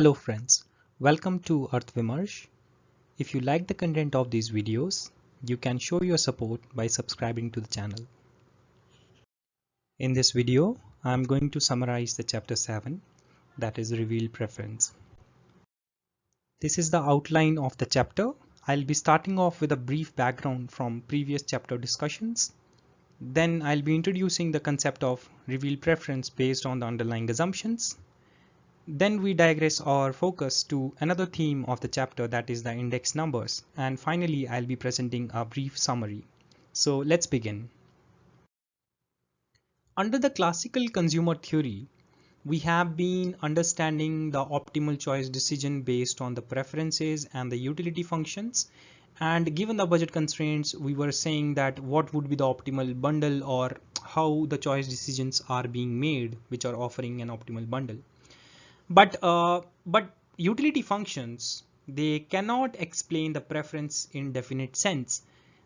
Hello friends, welcome to Earth Vimarsh. If you like the content of these videos, you can show your support by subscribing to the channel. In this video, I am going to summarize the chapter 7, that is Reveal Preference. This is the outline of the chapter. I'll be starting off with a brief background from previous chapter discussions. Then I'll be introducing the concept of reveal preference based on the underlying assumptions. Then we digress our focus to another theme of the chapter, that is the index numbers. And finally, I'll be presenting a brief summary. So let's begin. Under the classical consumer theory, we have been understanding the optimal choice decision based on the preferences and the utility functions. And given the budget constraints, we were saying that what would be the optimal bundle or how the choice decisions are being made, which are offering an optimal bundle. But utility functions, they cannot explain the preference in definite sense.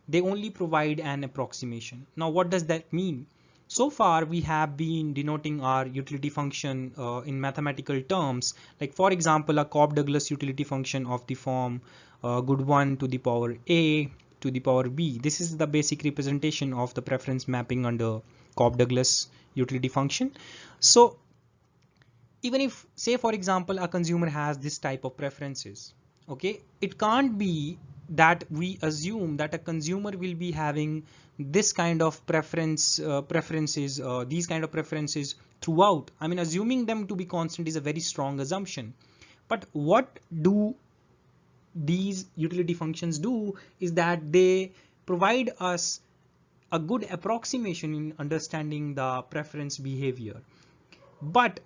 They only provide an approximation. Now, what does that mean? So far, we have been denoting our utility function in mathematical terms. Like for example, a Cobb-Douglas utility function of the form good 1 to the power a to the power b. This is the basic representation of the preference mapping under Cobb-Douglas utility function. So even if, say for example, a consumer has this type of preferences, okay, it can't be that we assume that a consumer will be having this kind of preferences throughout. I mean, assuming them to be constant is a very strong assumption. But what do these utility functions do is that they provide us a good approximation in understanding the preference behavior. But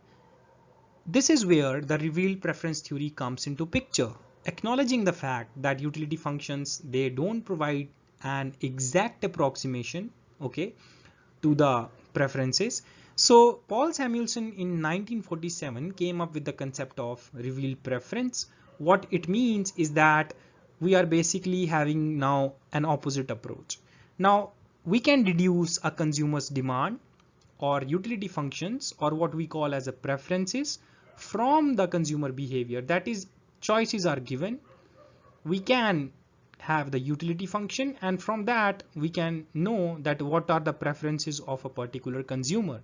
this is where the revealed preference theory comes into picture, acknowledging the fact that utility functions, they don't provide an exact approximation, okay, to the preferences. So Paul Samuelson in 1947 came up with the concept of revealed preference. What it means is that we are basically having now an opposite approach. Now we can deduce a consumer's demand or utility functions, or what we call as a preferences, from the consumer behavior. That is, choices are given, we can have the utility function, and from that we can know that what are the preferences of a particular consumer.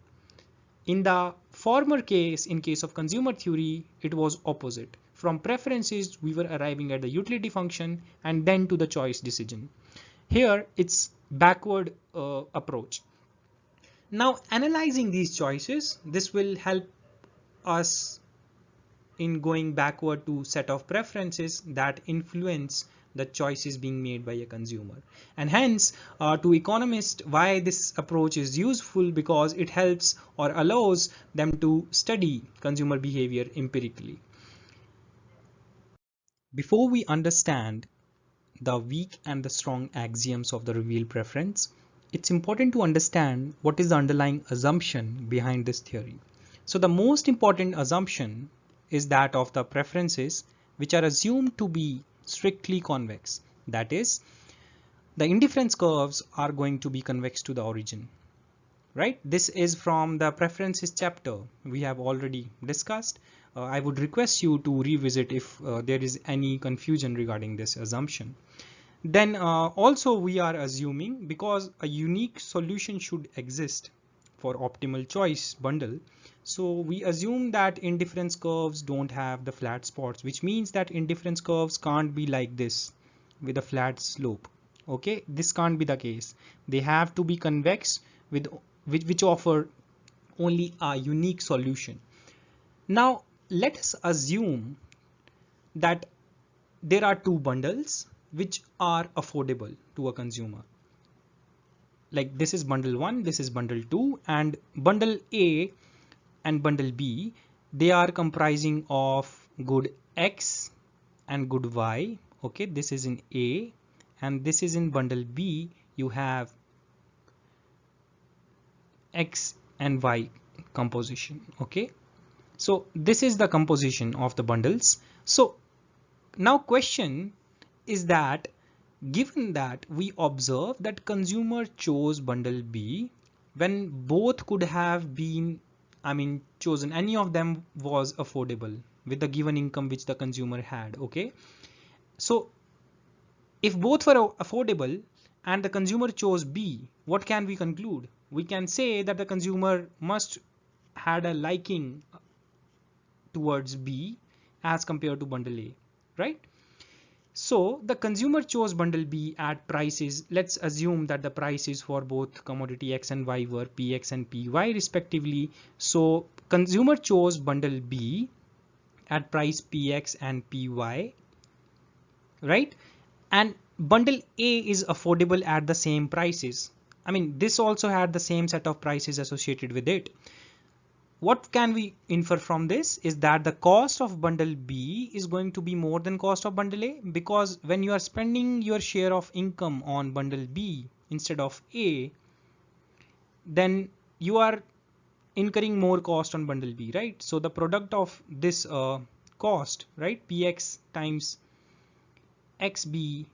In the former case, in case of consumer theory, it was opposite. From preferences we were arriving at the utility function and then to the choice decision. Here it's backward approach. Now analyzing these choices, this will help us in going backward to set of preferences that influence the choices being made by a consumer. And hence to economists, why this approach is useful, because it helps or allows them to study consumer behavior empirically. Before we understand the weak and the strong axioms of the revealed preference, it's important to understand what is the underlying assumption behind this theory. So the most important assumption is that of the preferences which are assumed to be strictly convex. That is, the indifference curves are going to be convex to the origin, right? This is from the preferences chapter we have already discussed. I would request you to revisit if there is any confusion regarding this assumption. Then also we are assuming, because a unique solution should exist for optimal choice bundle, so we assume that indifference curves don't have the flat spots, which means that indifference curves can't be like this with a flat slope. Okay, this can't be the case. They have to be convex with which offer only a unique solution. Now let us assume that there are two bundles which are affordable to a consumer. Like this is bundle 1, this is bundle 2, and bundle A and bundle B, they are comprising of good X and good Y. Okay, this is in A, and this is in bundle B. You have X and Y composition. Okay, so this is the composition of the bundles. So now question is that, given that we observe that consumer chose bundle B when both could have been, chosen, any of them was affordable, with the given income which the consumer had. Okay, so if both were affordable and the consumer chose B, what can we conclude? We can say that the consumer must had a liking towards B as compared to bundle A, right? So the consumer chose bundle B at prices. Let's assume that the prices for both commodity X and Y were PX and PY respectively. So consumer chose bundle B at price PX and PY, right? And bundle A is affordable at the same prices. I mean, this also had the same set of prices associated with it. What can we infer from this is that the cost of bundle B is going to be more than cost of bundle A, because when you are spending your share of income on bundle B instead of A, then you are incurring more cost on bundle B, right? So the product of this cost, right, PX times XB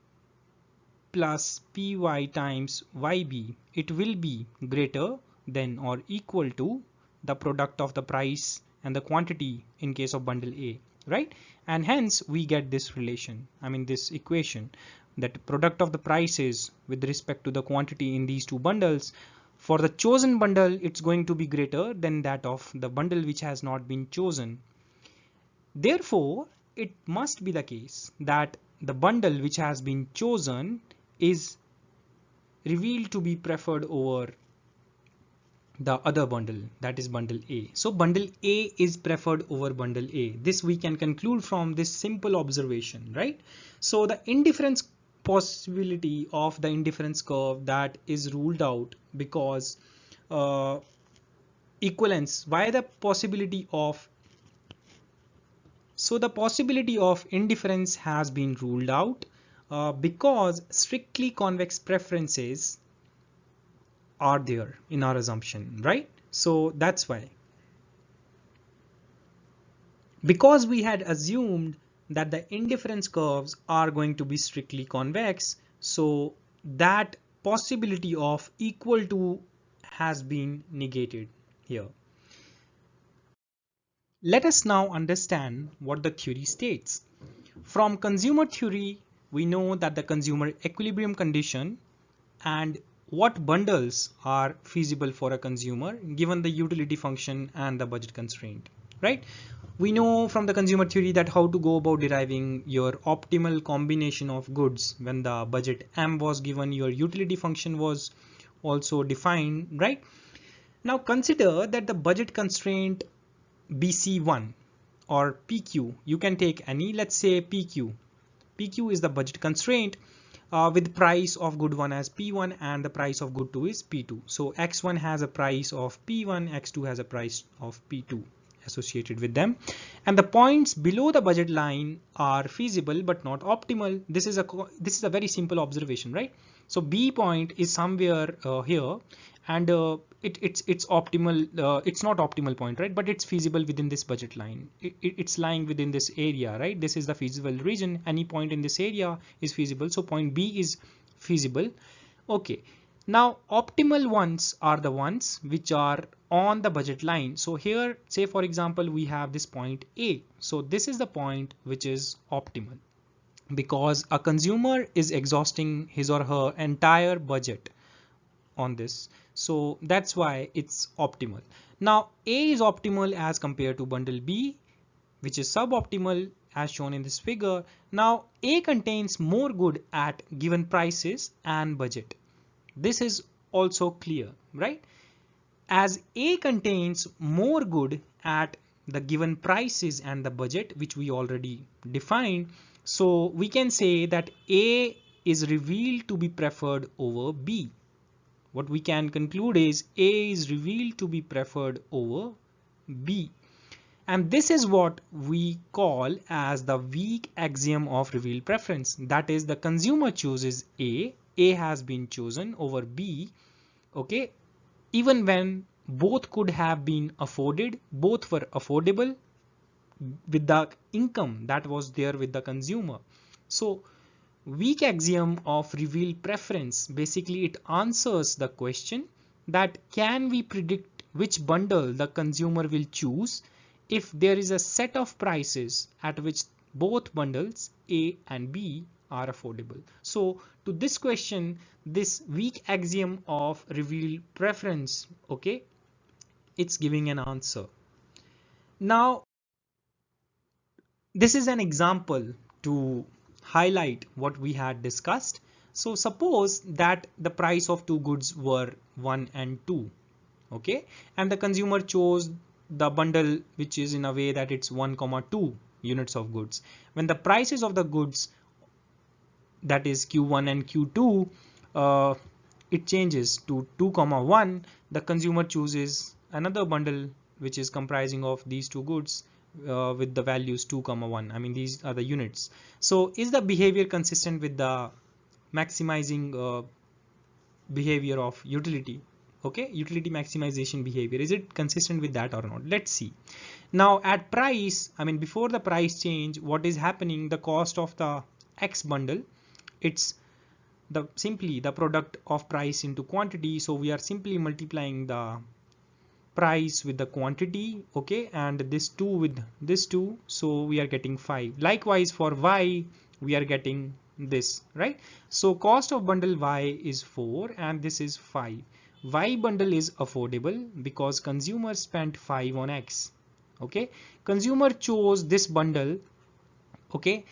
plus PY times YB, it will be greater than or equal to the product of the price and the quantity in case of bundle A, right? And hence we get this relation, I mean this equation, that product of the prices with respect to the quantity in these two bundles, for the chosen bundle it's going to be greater than that of the bundle which has not been chosen. Therefore it must be the case that the bundle which has been chosen is revealed to be preferred over the other bundle, that is bundle A. So bundle A is preferred over bundle A. This we can conclude from this simple observation, right? So the indifference possibility of the indifference curve that is ruled out because equivalence, why the possibility of, so the possibility of indifference has been ruled out because strictly convex preferences are there in our assumption, right? So that's why, because we had assumed that the indifference curves are going to be strictly convex, so that possibility of equal to has been negated here. Let us now understand what the theory states. From consumer theory, we know that the consumer equilibrium condition and what bundles are feasible for a consumer given the utility function and the budget constraint, right? We know from the consumer theory that how to go about deriving your optimal combination of goods when the budget M was given, your utility function was also defined, right? Now consider that the budget constraint BC1 or PQ, you can take any, let's say PQ. PQ is the budget constraint with price of good 1 as P1 and the price of good 2 is P2. So X1 has a price of P1, X2 has a price of P2 associated with them, and the points below the budget line are feasible but not optimal. This is a very simple observation, right? So B point is somewhere here, and it's optimal, it's not optimal point, right, but it's feasible within this budget line. It's lying within this area, right? This is the feasible region. Any point in this area is feasible, so point B is feasible. Okay, now optimal ones are the ones which are on the budget line. So here, say for example, we have this point A, so this is the point which is optimal because a consumer is exhausting his or her entire budget on this, so that's why it's optimal. Now A is optimal as compared to bundle B, which is suboptimal as shown in this figure. Now A contains more good at given prices and budget. This is also clear, right? As A contains more good at the given prices and the budget, which we already defined, so we can say that A is revealed to be preferred over B. What we can conclude is A is revealed to be preferred over B. And this is what we call as the weak axiom of revealed preference. That is, the consumer chooses A has been chosen over B, okay, even when both could have been afforded, both were affordable with the income that was there with the consumer. So weak axiom of revealed preference, basically it answers the question that can we predict which bundle the consumer will choose if there is a set of prices at which both bundles A and B are affordable. So to this question, this weak axiom of revealed preference, okay, it's giving an answer. Now, this is an example to highlight what we had discussed. So suppose that the price of two goods were 1 and 2, okay, and the consumer chose the bundle which is in a way that it's 1, 2 units of goods. When the prices of the goods, that is Q1 and Q2, it changes to 2, 1, the consumer chooses another bundle which is comprising of these two goods with the values 2, 1. I mean, these are the units. So is the behavior consistent with the maximizing behavior of utility? Okay, utility maximization behavior, is it consistent with that or not? Let's see. Now at price, I mean before the price change, what is happening, the cost of the X bundle, it's simply the product of price into quantity. So we are simply multiplying the price with the quantity, okay, and this 2 with this 2, so we are getting 5. Likewise for Y, we are getting this, right? So cost of bundle Y is 4 and this is 5. Y bundle is affordable because consumer spent 5 on X, okay. Consumer chose this bundle, okay,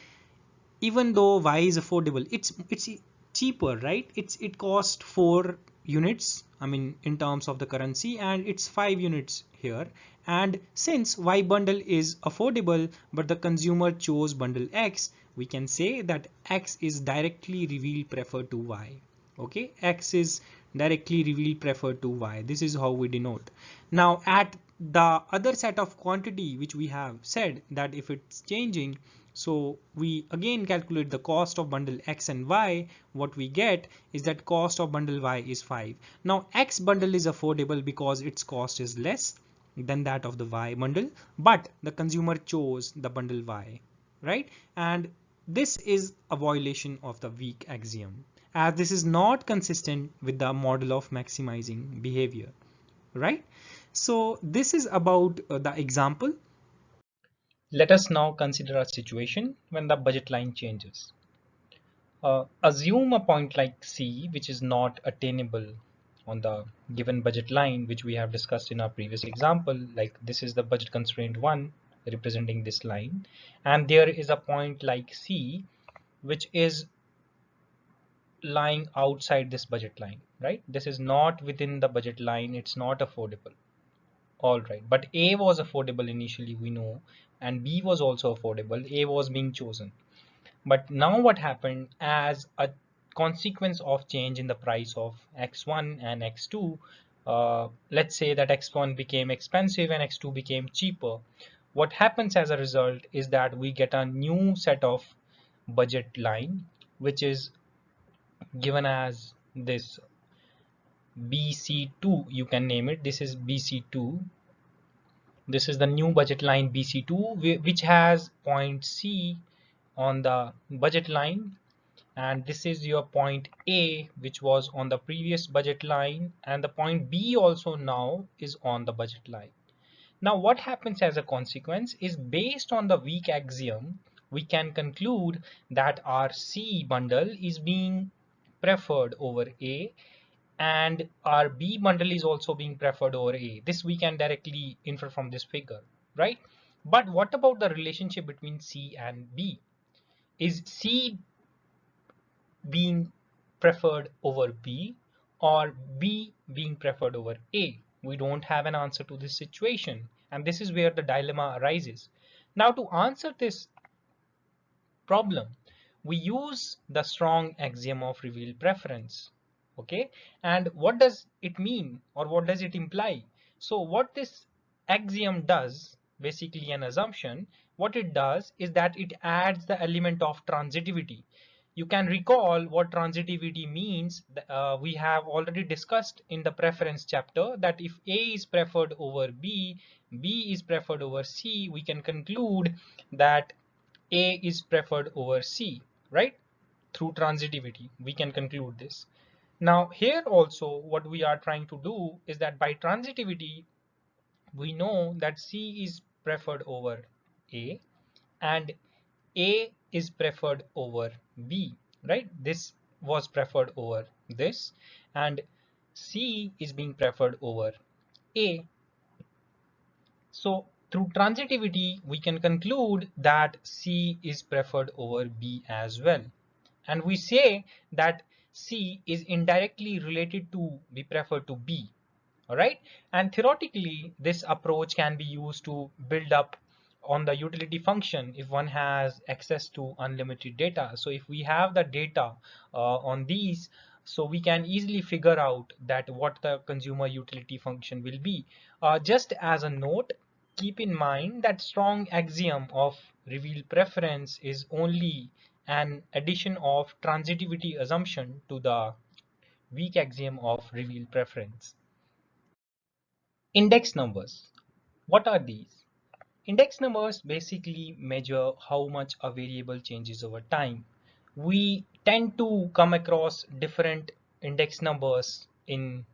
even though Y is affordable, it's cheaper, right? It cost 4 units, I mean in terms of the currency, and it's 5 units here. And since Y bundle is affordable but the consumer chose bundle X, we can say that X is directly revealed preferred to Y, okay. X is directly revealed preferred to Y. This is how we denote. Now at the other set of quantity which we have said that if it's changing, so we again calculate the cost of bundle X and Y. What we get is that cost of bundle Y is 5. Now X bundle is affordable because its cost is less than that of the Y bundle, but the consumer chose the bundle Y, right? And this is a violation of the weak axiom, as this is not consistent with the model of maximizing behavior, right? So this is about the example. Let us now consider a situation when the budget line changes. Assume a point like C, which is not attainable on the given budget line, which we have discussed in our previous example. Like this is the budget constraint 1 representing this line, and there is a point like C which is lying outside this budget line, right? This is not within the budget line, it's not affordable. All right, but A was affordable initially, we know, and B was also affordable. A was being chosen. But now what happened, as a consequence of change in the price of X1 and X2, let's say that X1 became expensive and X2 became cheaper. What happens as a result is that we get a new set of budget line, which is given as this BC2, you can name it. This is BC2. This is the new budget line BC2, which has point C on the budget line, and this is your point A, which was on the previous budget line, and the point B also now is on the budget line. Now what happens as a consequence is, based on the weak axiom, we can conclude that our C bundle is being preferred over A, and our B bundle is also being preferred over A. This we can directly infer from this figure, right? But what about the relationship between C and B? Is C being preferred over B or B being preferred over A? We don't have an answer to this situation, and this is where the dilemma arises. Now to answer this problem, we use the strong axiom of revealed preference. Okay, and what does it mean, or what does it imply? So what this axiom does, basically an assumption, what it does is that it adds the element of transitivity. You can recall what transitivity means. We have already discussed in the preference chapter that if A is preferred over B, B is preferred over C, we can conclude that A is preferred over C, right? Through transitivity, we can conclude this. Now here also what we are trying to do is that by transitivity, we know that C is preferred over A, and A is preferred over B, right? This was preferred over this, and C is being preferred over A. So through transitivity, we can conclude that C is preferred over B as well. And we say that C is indirectly related to be preferred to B. All right. And theoretically, this approach can be used to build up on the utility function if one has access to unlimited data. So if we have the data on these, so we can easily figure out that what the consumer utility function will be. Just as a note, keep in mind that strong axiom of reveal preference is only an addition of transitivity assumption to the weak axiom of reveal preference. Index numbers. What are these? Index numbers basically measure how much a variable changes over time. We tend to come across different index numbers in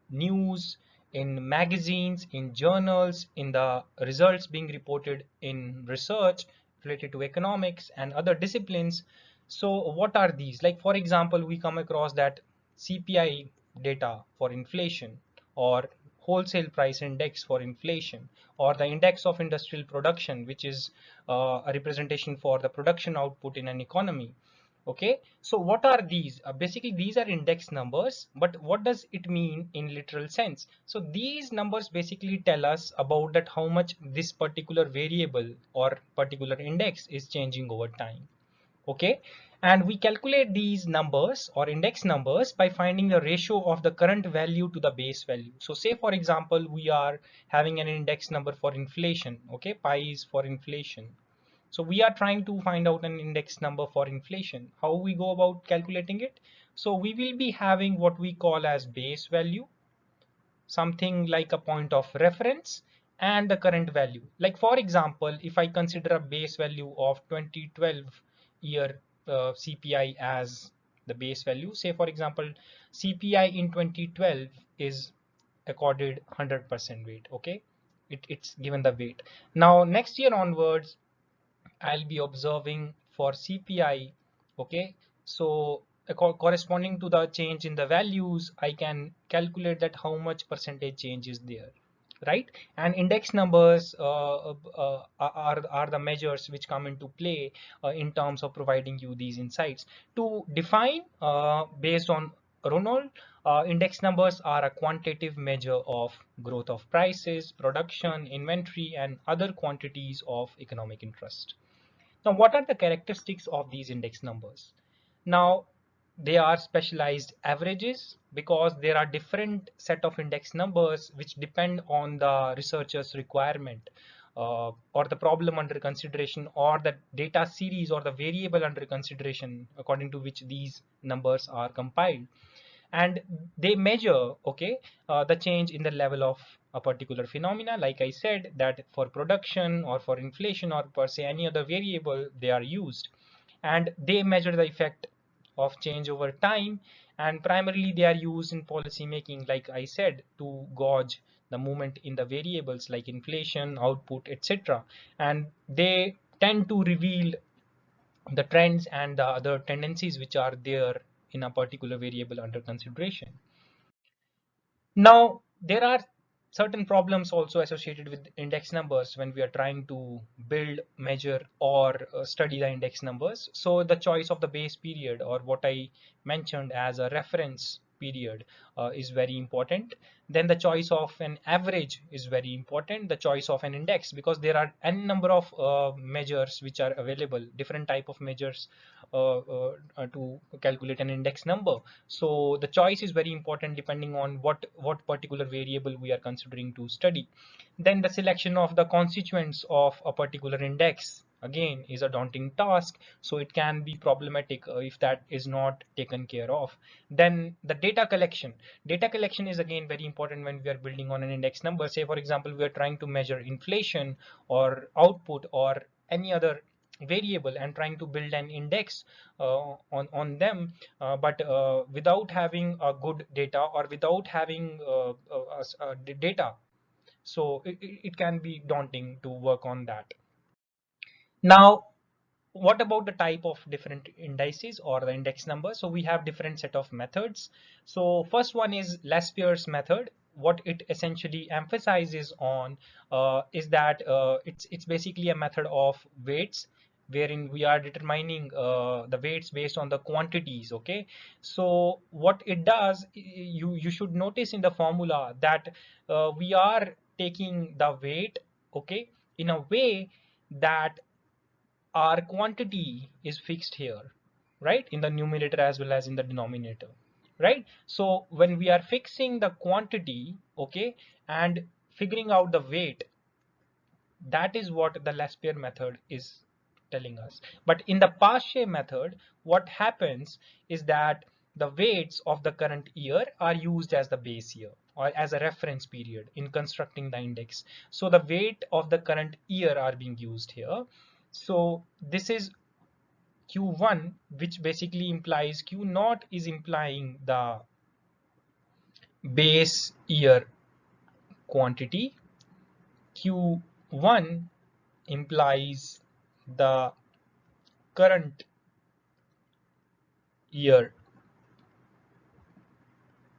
news, in magazines, in journals, in the results being reported in research related to economics and other disciplines. So what are these? Like for example, we come across that CPI data for inflation, or wholesale price index for inflation, or the index of industrial production, which is a representation for the production output in an economy. Okay, so what are these? Basically, these are index numbers, but what does it mean in literal sense? So these numbers basically tell us about that how much this particular variable or particular index is changing over time. Okay, and we calculate these numbers or index numbers by finding the ratio of the current value to the base value. So say for example, we are having an index number for inflation. Okay, pi is for inflation. So we are trying to find out an index number for inflation. How we go about calculating it? So we will be having what we call as base value, something like a point of reference, and the current value. Like for example, if I consider a base value of 2012 year CPI as the base value, say for example, CPI in 2012 is accorded 100% weight. Okay, it's given the weight. Now next year onwards, I'll be observing for CPI. Okay, so corresponding to the change in the values, I can calculate that how much percentage change is there, right? And index numbers are the measures which come into play in terms of providing you these insights. To define based on Ronald, index numbers are a quantitative measure of growth of prices, production, inventory, and other quantities of economic interest. Now, what are the characteristics of these index numbers? Now, they are specialized averages because there are different set of index numbers which depend on the researcher's requirement or the problem under consideration, or the data series or the variable under consideration, according to which these numbers are compiled. And they measure, okay, the change in the level of a particular phenomena. Like I said, that for production or for inflation or per se any other variable, they are used, and they measure the effect of change over time. And primarily they are used in policy making, like I said, to gauge the movement in the variables like inflation, output, etc. And they tend to reveal the trends and the other tendencies which are there in a particular variable under consideration. Now, there are certain problems also associated with index numbers when we are trying to build, measure, or study the index numbers. So the choice of the base period, or what I mentioned as a reference period, is very important. Then the choice of an average is very important. The choice of an index, because there are n number of measures which are available, different type of measures to calculate an index number. So the choice is very important depending on what particular variable we are considering to study. Then the selection of the constituents of a particular index again is a daunting task, so it can be problematic if that is not taken care of. Then the data collection is again very important when we are building on an index number. Say for example, we are trying to measure inflation or output or any other variable and trying to build an index on them, but without having a good data, or without having data So it can be daunting to work on that. Now, what about the type of different indices or the index number? So we have different set of methods. So first one is Laspier's method. What it essentially emphasizes on is that it's basically a method of weights, wherein we are determining the weights based on the quantities. Okay, so what it does, you should notice in the formula that we are taking the weight, okay, in a way that our quantity is fixed here, right, in the numerator as well as in the denominator, right? So when we are fixing the quantity, okay, and figuring out the weight, that is what the Laspier method is telling us. But in the Pache method, what happens is that the weights of the current year are used as the base year or as a reference period in constructing the index. So the weight of the current year are being used here. So this is Q1, which basically implies Q naught is implying the base year quantity. Q1 implies the current year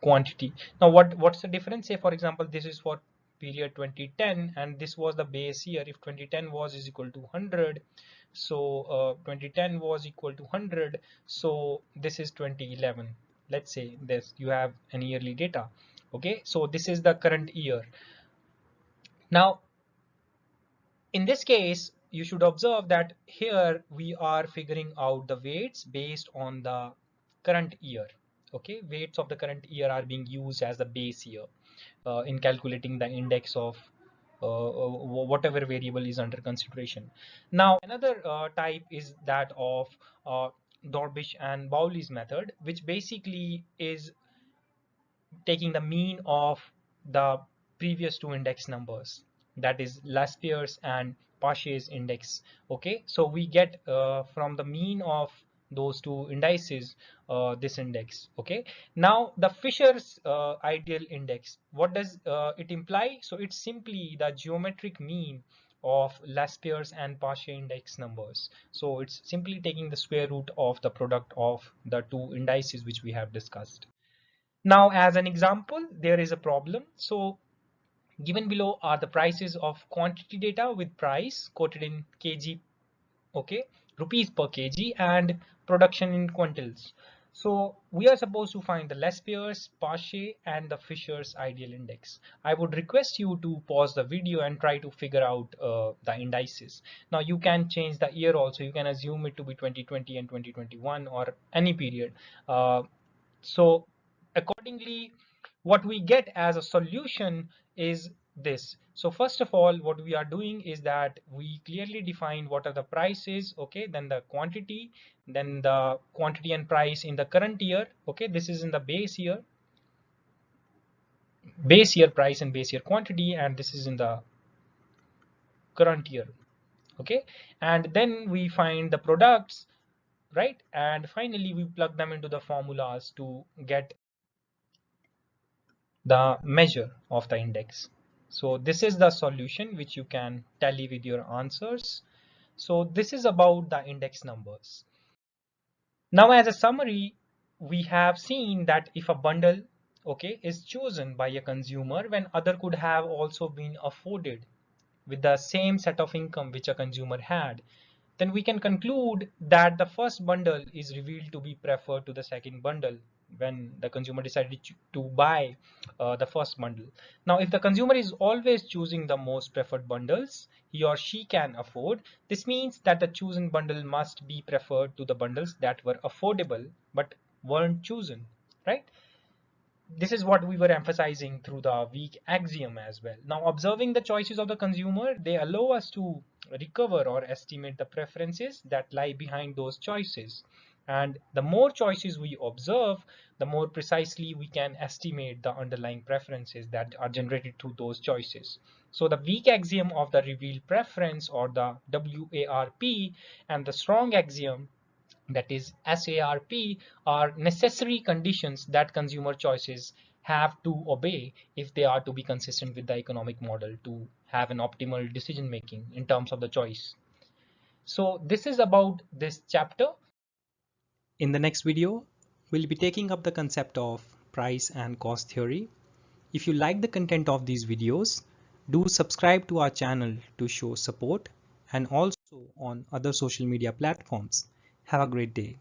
quantity. Now what's the difference? Say for example, this is for period 2010 and this was the base year. If 2010 was is equal to 100, so 2010 was equal to 100, so this is 2011. Let's say this, you have an yearly data. Okay, so this is the current year. Now in this case, you should observe that here we are figuring out the weights based on the current year. Okay, weights of the current year are being used as the base year in calculating the index of whatever variable is under consideration. Now, another type is that of Dorbish and Bowley's method, which basically is taking the mean of the previous two index numbers, that is Laspier's and Pache's index. Okay, so we get from the mean of those two indices this index. Okay, now the Fisher's ideal index, what does it imply? So it's simply the geometric mean of Laspier's and Pache index numbers. So it's simply taking the square root of the product of the two indices which we have discussed. Now, as an example, there is a problem. So given below are the prices of quantity data with price quoted in kg, okay, rupees per kg, and production in quintals. So we are supposed to find the Laspier's, Pache, and the Fisher's ideal index. I would request you to pause the video and try to figure out the indices. Now you can change the year also. You can assume it to be 2020 and 2021 or any period. So accordingly, what we get as a solution is this. So first of all, what we are doing is that we clearly define what are the prices, okay, then the quantity, then the quantity and price in the current year. Okay, this is in the base year price and base year quantity, and this is in the current year. Okay, and then we find the products, right, and finally we plug them into the formulas to get the measure of the index. So this is the solution which you can tally with your answers. So this is about the index numbers. Now as a summary, we have seen that if a bundle, okay, is chosen by a consumer when other could have also been afforded with the same set of income which a consumer had, then we can conclude that the first bundle is revealed to be preferred to the second bundle when the consumer decided to buy the first bundle. Now, if the consumer is always choosing the most preferred bundles he or she can afford, this means that the chosen bundle must be preferred to the bundles that were affordable but weren't chosen, right? This is what we were emphasizing through the weak axiom as well. Now, observing the choices of the consumer, they allow us to recover or estimate the preferences that lie behind those choices. And the more choices we observe, the more precisely we can estimate the underlying preferences that are generated through those choices. So the weak axiom of the revealed preference, or the WARP, and the strong axiom, that is SARP, are necessary conditions that consumer choices have to obey if they are to be consistent with the economic model to have an optimal decision making in terms of the choice. So this is about this chapter. In the next video, we'll be taking up the concept of price and cost theory. If you like the content of these videos, do subscribe to our channel to show support and also on other social media platforms. Have a great day.